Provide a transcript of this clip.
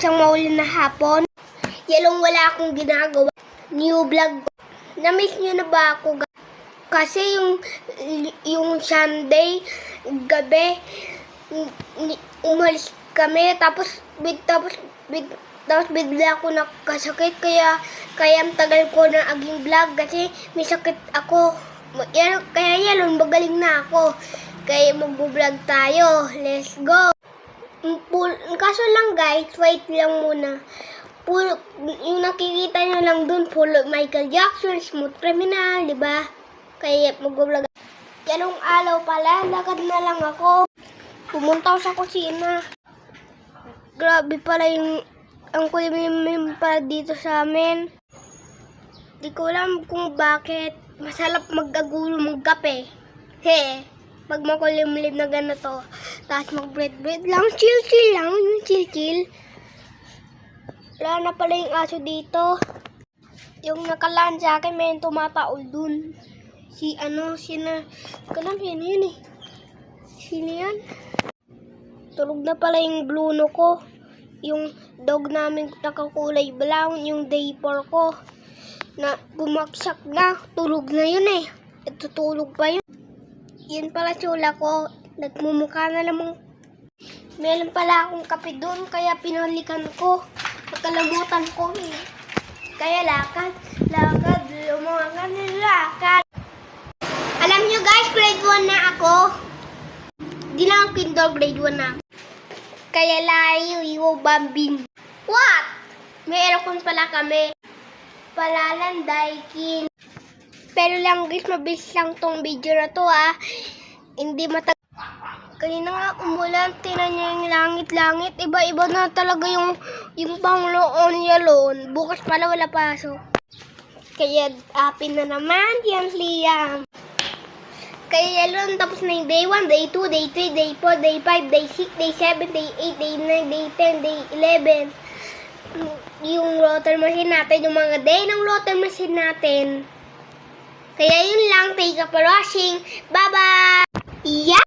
isang maulan na hapon. Yalong wala akong ginagawa. New vlog. Na-miss nyo na ba ako? Kasi yung Sunday, gabi, umalis kami. Tapos bigla ako nakasakit. Kaya ang tagal ko na aging vlog. Kasi may sakit ako. Kaya yalong magaling na ako. Kaya mag-vlog tayo. Let's go! Kaso lang guys, wait lang muna. Yung nakikita nyo lang dun, full Michael Jackson, Smooth Criminal, di ba? Kaya mag-vlog. Yanong alaw pala, lakad na lang ako. Pumunta ako sa kusina. Grabe pala ang kulimlim pala dito sa amin. Di ko alam kung bakit masarap mag-agulo magkape. Pag makulimlim na ganito, tapos mag-bread lang, chill lang, yung chill. Wala na pala yung aso dito. Yung nakalaan sa akin, may tumataol dun. Sino yun eh. Sino yan? Tulog na pala yung Bruno ko. Yung dog namin nakakulay brown, yung diaper ko. Na bumaksak na, tulog na yun eh. Tutulog pa yun. Yun pala tsula ko, nagmumukha na lamang. Meron pala akong kape doon, kaya pinalikan ko. Nakalamutan ko eh. Kaya lakad, lumangan ng lakad. Alam nyo guys, grade 1 na ako. Di lang kinder, grade 1 na. Kaya layo, bambing. What? May aircon pala kami. Palalandaykin. Pero lang guys, mabilis lang tong video na to Hindi matagal. Kanina nga umulan, tinan niyo yung langit-langit. Iba-iba na talaga yung pangloon yalon. Bukas pala wala pasok. Kaya apin na naman yan Liam. Kaya yalon, tapos na yung day 1, day 2, day 3, day 4, day 5, day 6, day 7, day 8, day 9, day 10, day 11. Yung rotor machine natin, yung mga day ng rotor machine natin. Kaya yun lang. Thank you for watching. Bye-bye! Yeah!